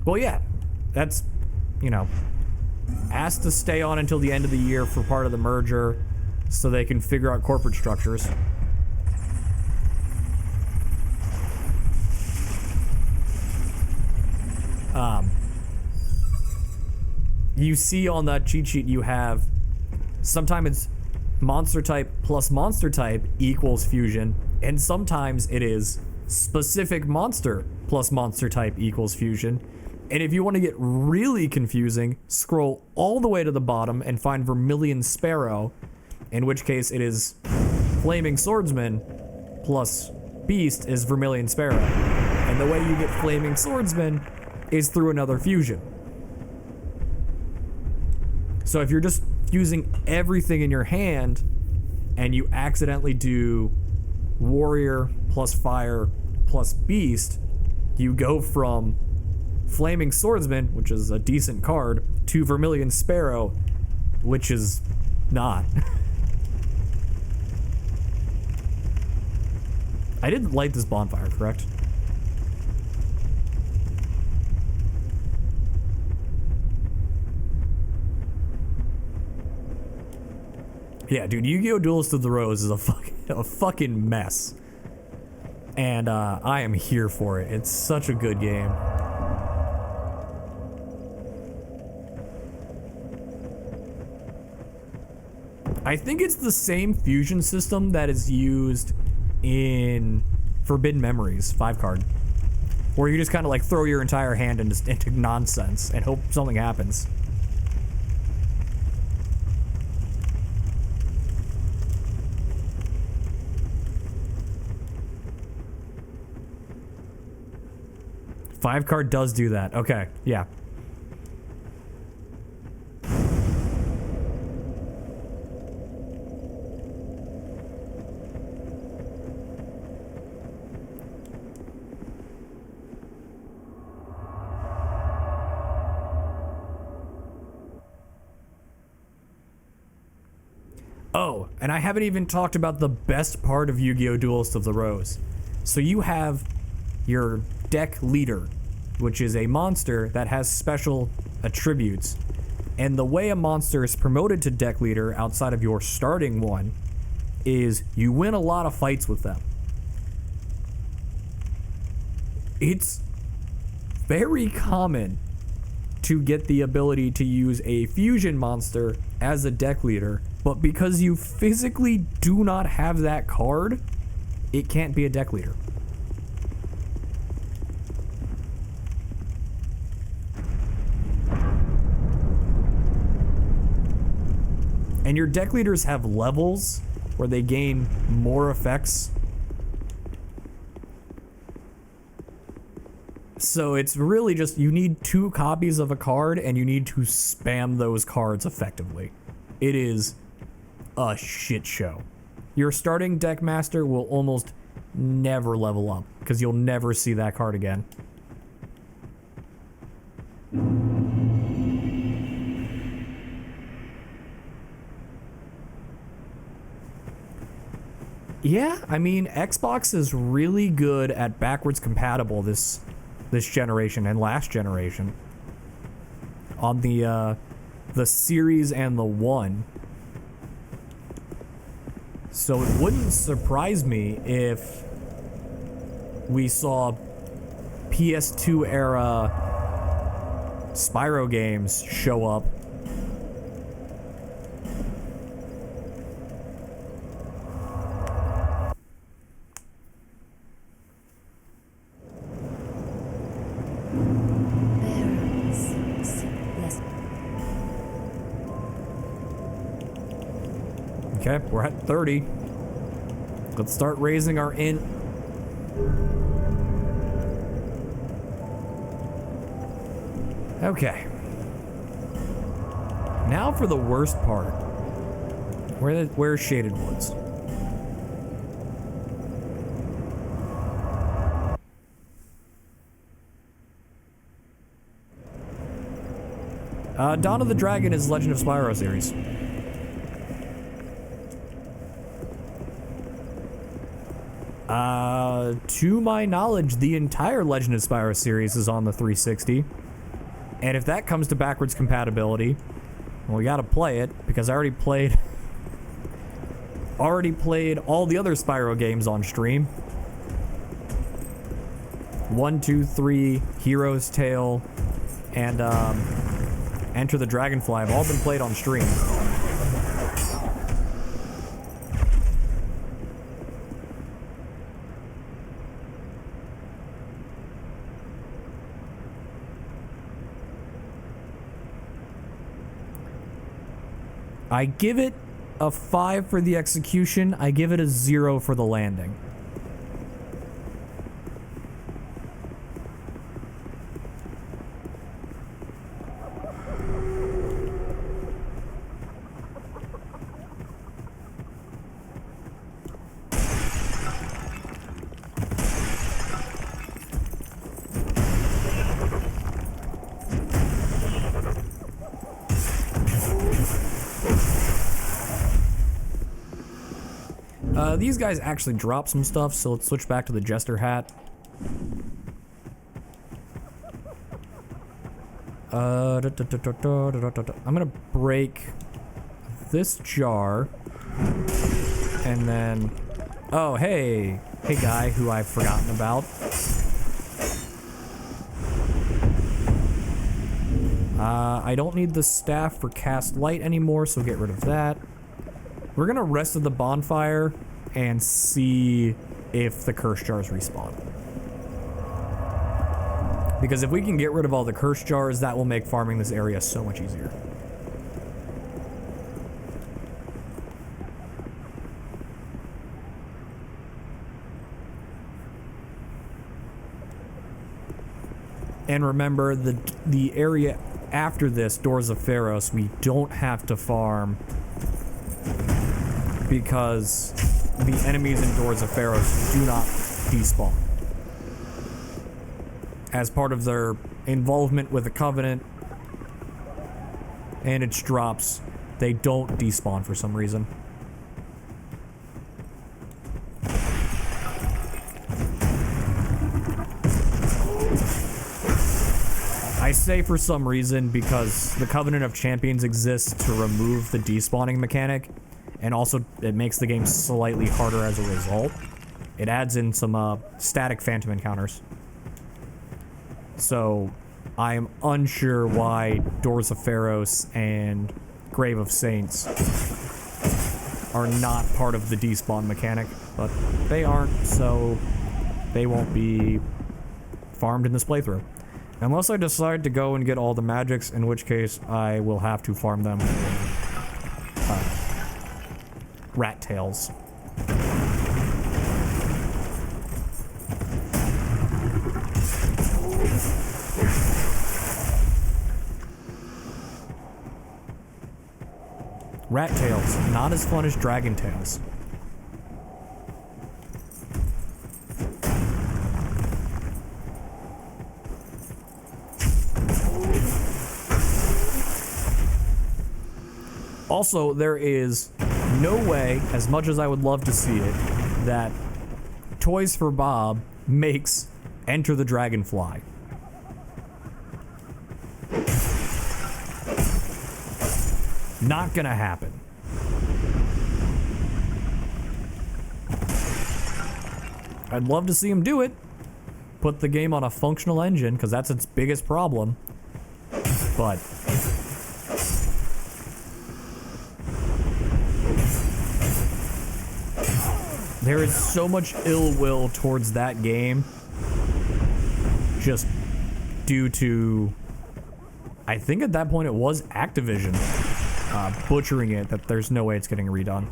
Well, yeah, that's, you know, asked to stay on until the end of the year for part of the merger so they can figure out corporate structures. You see on that cheat sheet you have, sometimes it's monster type plus monster type equals fusion, and sometimes it is specific monster plus monster type equals fusion. And if you want to get really confusing, scroll all the way to the bottom and find Vermilion Sparrow, in which case it is Flaming Swordsman plus Beast is Vermilion Sparrow. And the way you get Flaming Swordsman is through another fusion. So if you're just using everything in your hand and you accidentally do Warrior plus Fire plus Beast, you go from Flaming Swordsman, which is a decent card, to Vermilion Sparrow, which is not. I didn't light this bonfire, correct? Yeah, dude, Yu-Gi-Oh! Duelist of the Rose is a fucking mess. And I am here for it. It's such a good game. I think it's the same fusion system that is used in Forbidden Memories 5 card, where you just kind of like throw your entire hand into nonsense and hope something happens. Five card does do that. Okay, yeah. Oh, and I haven't even talked about the best part of Yu-Gi-Oh! Duelist of the Rose. So you have your deck leader, which is a monster that has special attributes. And the way a monster is promoted to deck leader outside of your starting one is you win a lot of fights with them. It's very common to get the ability to use a fusion monster as a deck leader, but because you physically do not have that card, it can't be a deck leader. And your deck leaders have levels where they gain more effects. So it's really just, you need 2 copies of a card and you need to spam those cards effectively. It is a shit show. Your starting deck master will almost never level up because you'll never see that card again. Yeah, I mean, Xbox is really good at backwards compatible this generation and last generation. On the Series and the One. So it wouldn't surprise me if we saw PS2 era Spyro games show up. Okay, we're at 30. Let's start raising our int. Okay. Now for the worst part. Where's Shaded Woods? Dawn of the Dragon is Legend of Spyro series. To my knowledge, the entire Legend of Spyro series is on the 360. And if that comes to backwards compatibility, well, we gotta play it, because I already played all the other Spyro games on stream. 1, 2, 3, Hero's Tale, and Enter the Dragonfly have all been played on stream. I give it a 5 for the execution. I give it a 0 for the landing. These guys actually drop some stuff, so let's switch back to the Jester hat. I'm gonna break this jar, and then... Oh, hey! Hey guy who I've forgotten about. I don't need the staff for cast light anymore, so get rid of that. We're gonna rest at the bonfire and see if the curse jars respawn. Because if we can get rid of all the curse jars, that will make farming this area so much easier. And remember, the area after this, Doors of Pharos, we don't have to farm because the enemies in Doors of Pharos do not despawn. As part of their involvement with the Covenant and its drops, they don't despawn for some reason. I say for some reason because the Covenant of Champions exists to remove the despawning mechanic, and also it makes the game slightly harder as a result. It adds in some static phantom encounters. So I'm unsure why Doors of Pharos and Grave of Saints are not part of the despawn mechanic, but they aren't, so they won't be farmed in this playthrough. Unless I decide to go and get all the magics, in which case I will have to farm them rat tails. Rat tails, not as fun as dragon tails. Also, there is no way, as much as I would love to see it, that Toys for Bob makes Enter the Dragonfly. Not gonna happen. I'd love to see him do it. Put the game on a functional engine, because that's its biggest problem. But there is so much ill will towards that game, just due to, I think at that point it was Activision butchering it, that there's no way it's getting redone.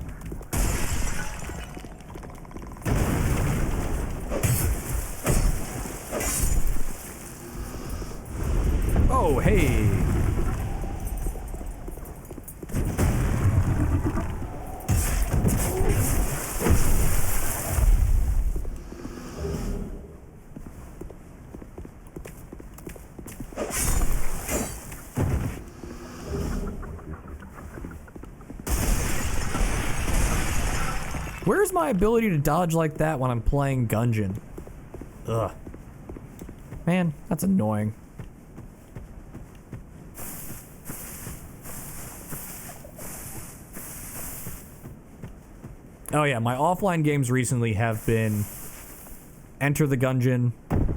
Oh, hey. Where's my ability to dodge like that when I'm playing Gungeon? Ugh. Man, that's annoying. Oh yeah, my offline games recently have been Enter the Gungeon,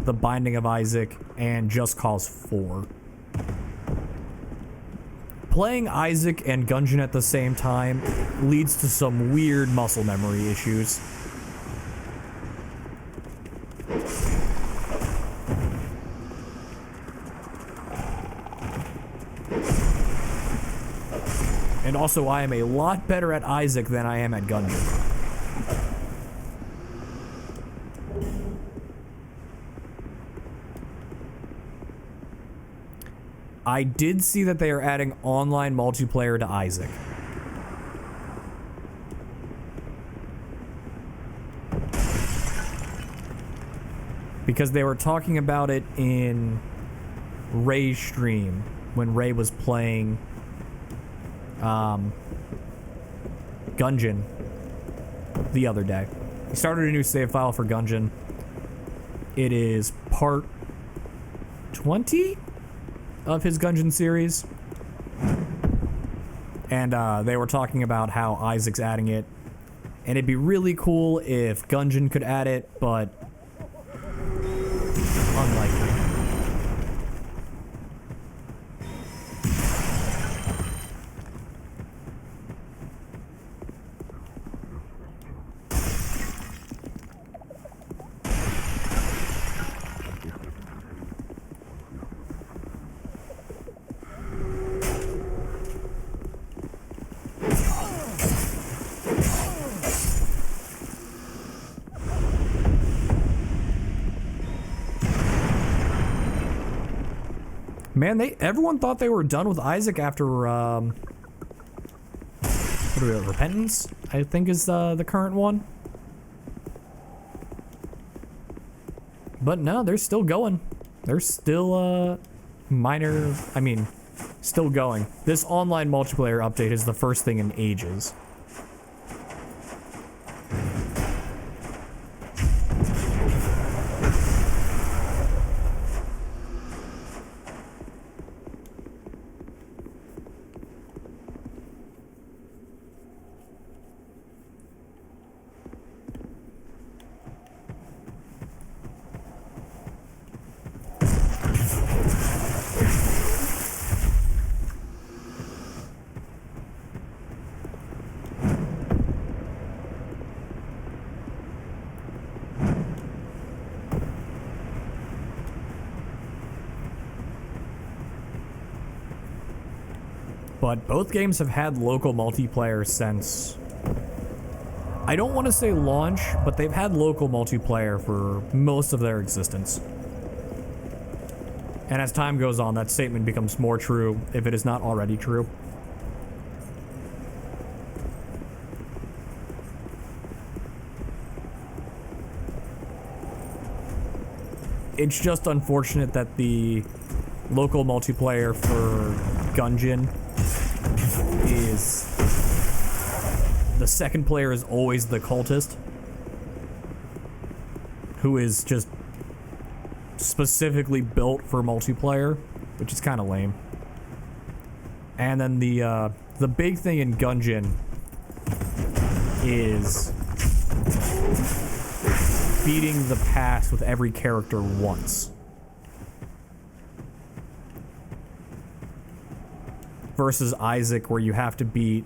The Binding of Isaac, and Just Cause 4. Playing Isaac and Gungeon at the same time leads to some weird muscle memory issues. And also, I am a lot better at Isaac than I am at Gungeon. I did see that they are adding online multiplayer to Isaac. Because they were talking about it in Ray's stream when Ray was playing Gungeon the other day. He started a new save file for Gungeon. It is part 20 of his Gungeon series. And they were talking about how Isaac's adding it. And it'd be really cool if Gungeon could add it, but unlikely. Man, everyone thought they were done with Isaac after, what are we at, Repentance, I think is the current one. But no, they're still going. They're still, still going. This online multiplayer update is the first thing in ages. But both games have had local multiplayer since, I don't want to say launch, but they've had local multiplayer for most of their existence. And as time goes on, that statement becomes more true, if it is not already true. It's just unfortunate that the local multiplayer for Gungeon is the second player is always the cultist, who is just specifically built for multiplayer, which is kind of lame. And then the big thing in Gungeon is beating the pass with every character once. Versus Isaac, where you have to beat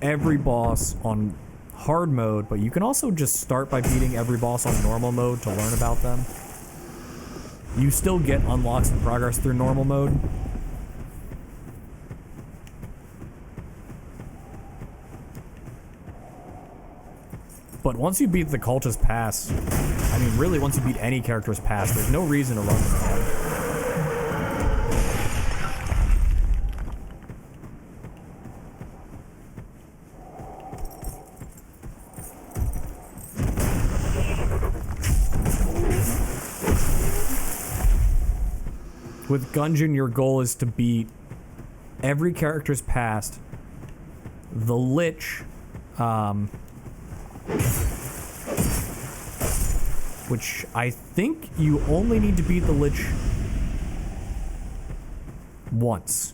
every boss on hard mode, but you can also just start by beating every boss on normal mode to learn about them. You still get unlocks and progress through normal mode. But once you beat the cultist pass, I mean really once you beat any character's pass, there's no reason to run them again. With Gungeon, your goal is to beat every character's past, the Lich, which I think you only need to beat the Lich once.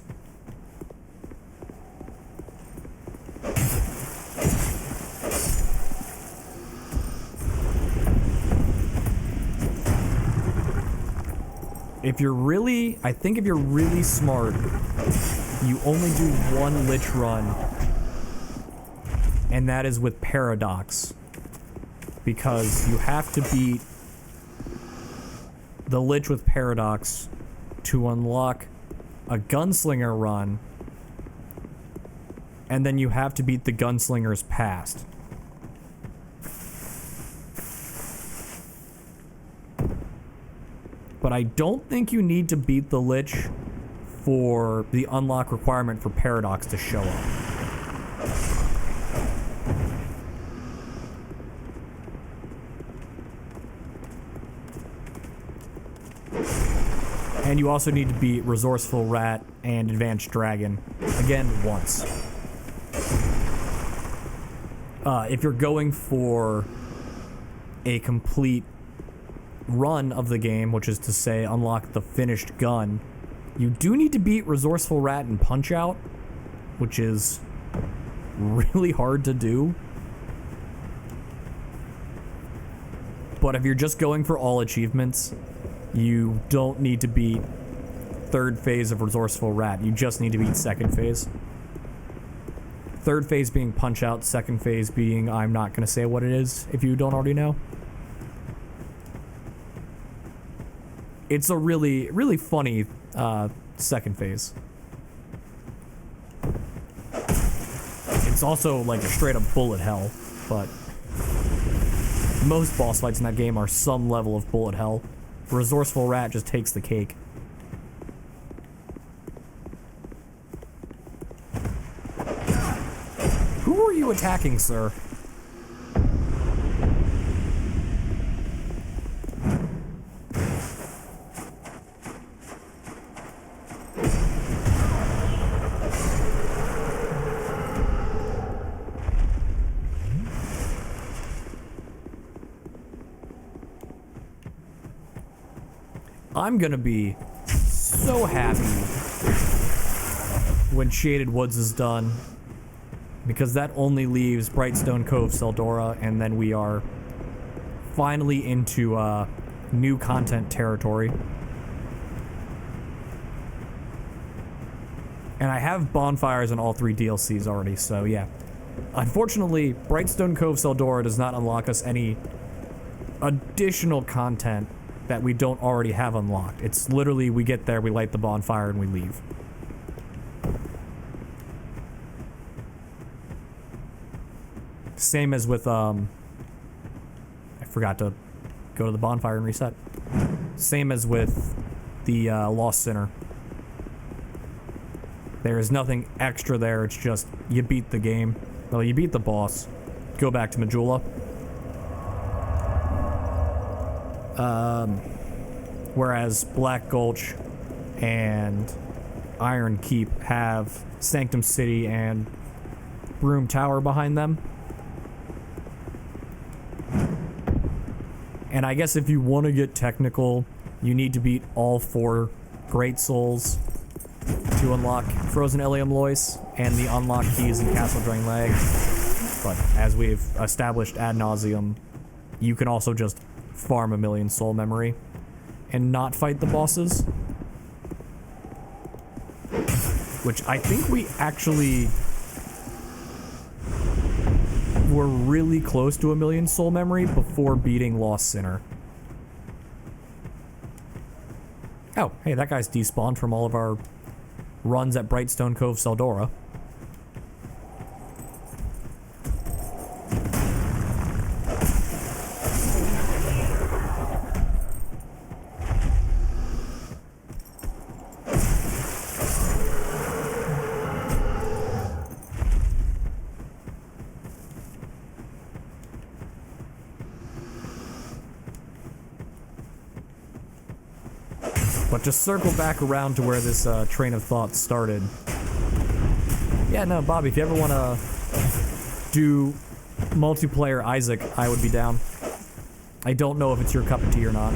if you're really, I think if you're really smart, you only do one Lich run, and that is with Paradox, because you have to beat the Lich with Paradox to unlock a Gunslinger run, and then you have to beat the Gunslinger's past. But I don't think you need to beat the Lich for the unlock requirement for Paradox to show up. And you also need to beat Resourceful Rat and Advanced Dragon, again, once. If you're going for a complete run of the game, which is to say unlock the finished gun, you do need to beat Resourceful Rat and Punch-Out, which is really hard to do. But if you're just going for all achievements, you don't need to beat third phase of Resourceful Rat. You just need to beat second phase. Third phase being Punch-Out, second phase being, I'm not going to say what it is if you don't already know. It's a really, really funny second phase. It's also like a straight up bullet hell, but most boss fights in that game are some level of bullet hell. Resourceful Rat just takes the cake. Who are you attacking, sir? I'm gonna be so happy when Shaded Woods is done, because that only leaves Brightstone Cove, Seldora, and then we are finally into new content territory. And I have bonfires in all 3 DLCs already, so yeah. Unfortunately, Brightstone Cove, Seldora does not unlock us any additional content that we don't already have unlocked. It's literally, we get there, we light the bonfire, and we leave. Same as with, I forgot to go to the bonfire and reset. Same as with the Lost Sinner. There is nothing extra there, it's just, you beat the game. Well, you beat the boss. Go back to Majula. Whereas Black Gulch and Iron Keep have Sanctum City and Broom Tower behind them. And I guess if you want to get technical, you need to beat all 4 Great Souls to unlock Frozen Ilium Lois and the unlock keys in Castle Dranglag. But as we've established ad nauseum, you can also just farm 1,000,000 soul memory and not fight the bosses. Which I think we actually were really close to 1,000,000 soul memory before beating Lost Sinner. Oh, hey, that guy's despawned from all of our runs at Brightstone Cove, Seldora. But just circle back around to where this train of thought started. Yeah, no, Bobby, if you ever want to do multiplayer Isaac, I would be down. I don't know if it's your cup of tea or not.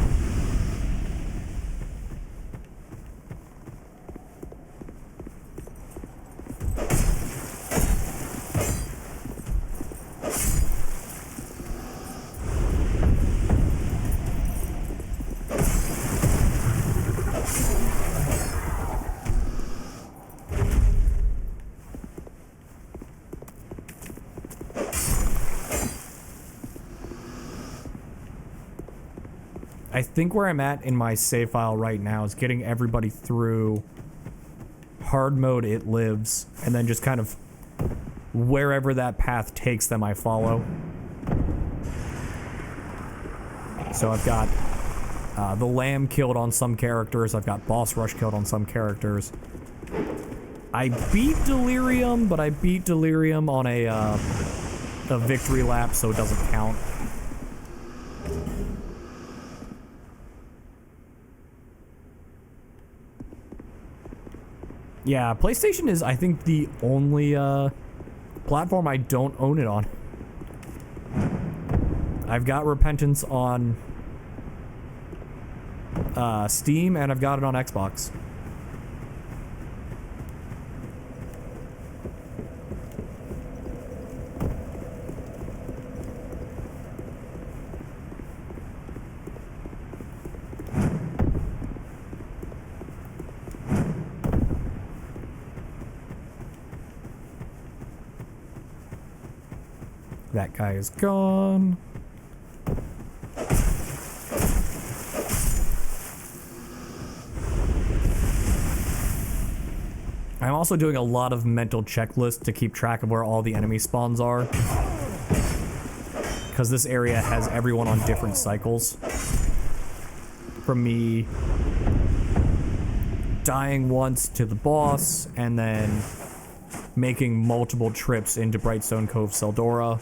I think where I'm at in my save file right now is getting everybody through hard mode It Lives, and then just kind of wherever that path takes them, I follow. So I've got the Lamb killed on some characters, I've got Boss Rush killed on some characters. I beat Delirium, but I beat Delirium on a victory lap, so it doesn't count. Yeah, PlayStation is, I think, the only platform I don't own it on. I've got Repentance on Steam, and I've got it on Xbox. That guy is gone. I'm also doing a lot of mental checklists to keep track of where all the enemy spawns are. Because this area has everyone on different cycles. From me dying once to the boss, and then making multiple trips into Brightstone Cove, Seldora.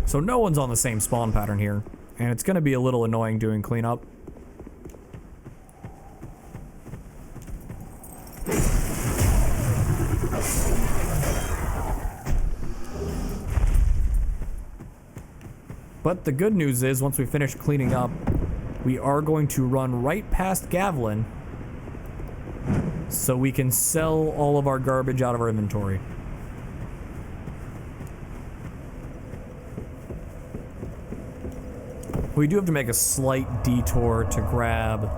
So no one's on the same spawn pattern here, and it's gonna be a little annoying doing cleanup. But the good news is, once we finish cleaning up, we are going to run right past Gavlin so we can sell all of our garbage out of our inventory. We do have to make a slight detour to grab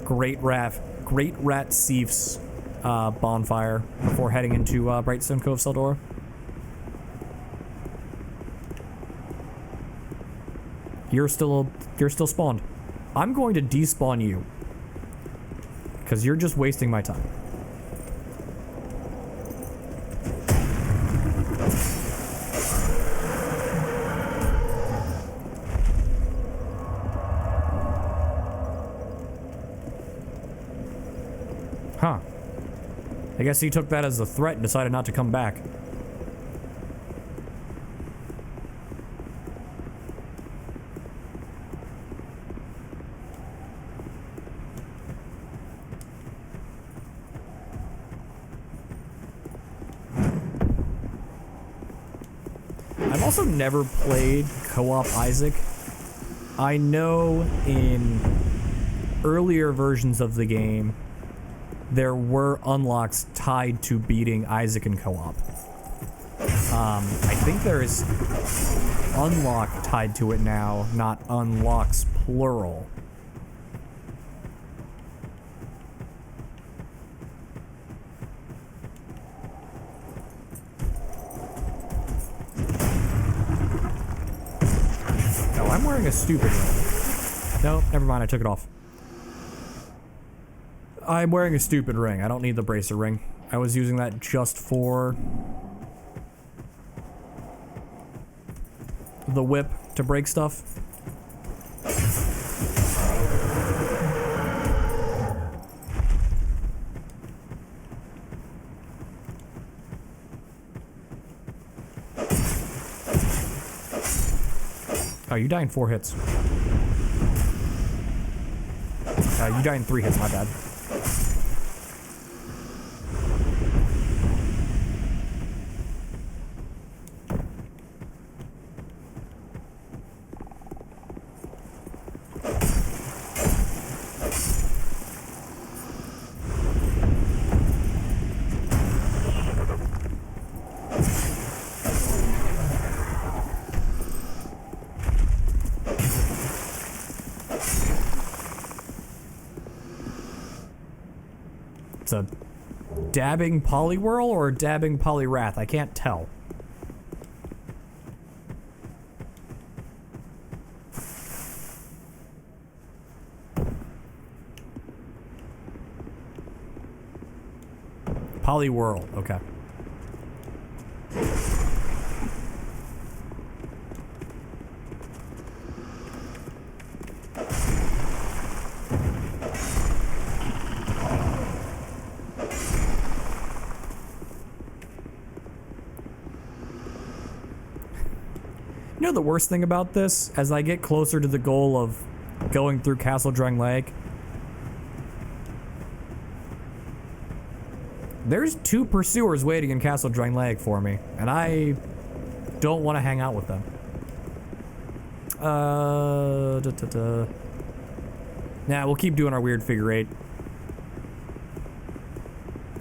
Great Rat Seif's bonfire before heading into Brightstone Cove, Seldora. You're still spawned. I'm going to despawn you, because you're just wasting my time. Huh. I guess he took that as a threat and decided not to come back. I've also never played co-op Isaac. I know in earlier versions of the game, there were unlocks tied to beating Isaac in co-op. I think there is unlock tied to it now, not unlocks plural. Oh, I'm wearing a stupid ring. No, never mind, I took it off. I'm wearing a stupid ring. I don't need the bracer ring. I was using that just for the whip to break stuff. Oh, you die in 4 hits. You die in 3 hits, my bad. It's a dabbing Poliwhirl or a dabbing Poliwrath? I can't tell. Poly World, okay. You know the worst thing about this? As I get closer to the goal of going through Castle Drang Lake, there's 2 pursuers waiting in Castle Drang Lake for me, and I don't want to hang out with them. Nah, we'll keep doing our weird figure 8.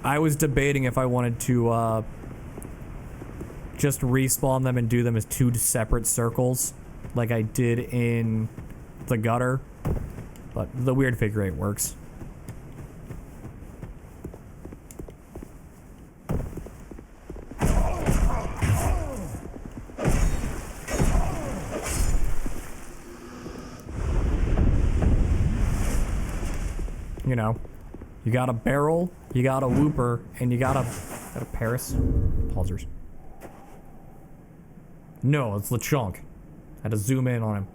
I was debating if I wanted to, just respawn them and do them as 2 separate circles, like I did in the gutter, but the weird figure 8 works. You know, you got a barrel, you got a whooper, and you got a Paris? Pausers. No, it's LeChonk. I had to zoom in on him.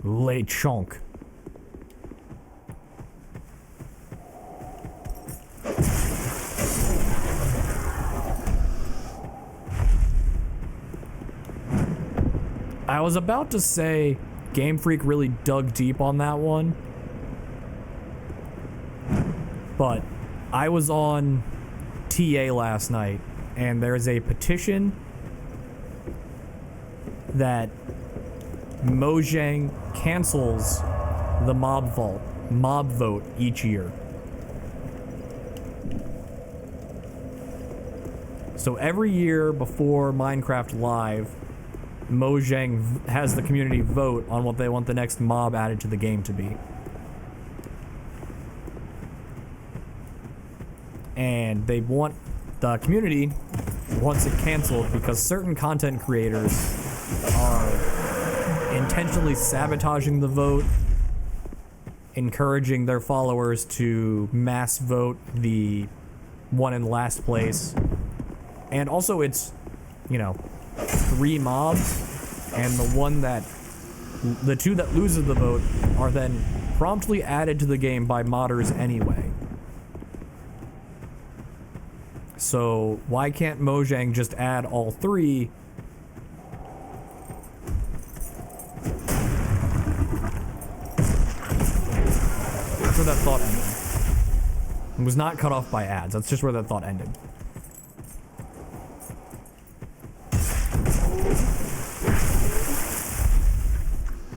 LeChonk. I was about to say Game Freak really dug deep on that one, but I was on TA last night, and there's a petition that Mojang cancels the mob vote each year. So every year before Minecraft Live, Mojang has the community vote on what they want the next mob added to the game to be. And they want, the community wants it canceled because certain content creators are intentionally sabotaging the vote, encouraging their followers to mass vote the one in last place. And also it's, you know, 3 mobs, and the 2 that loses the vote are then promptly added to the game by modders anyway. So why can't Mojang just add all 3? That's where that thought ended. It was not cut off by ads. That's just where that thought ended.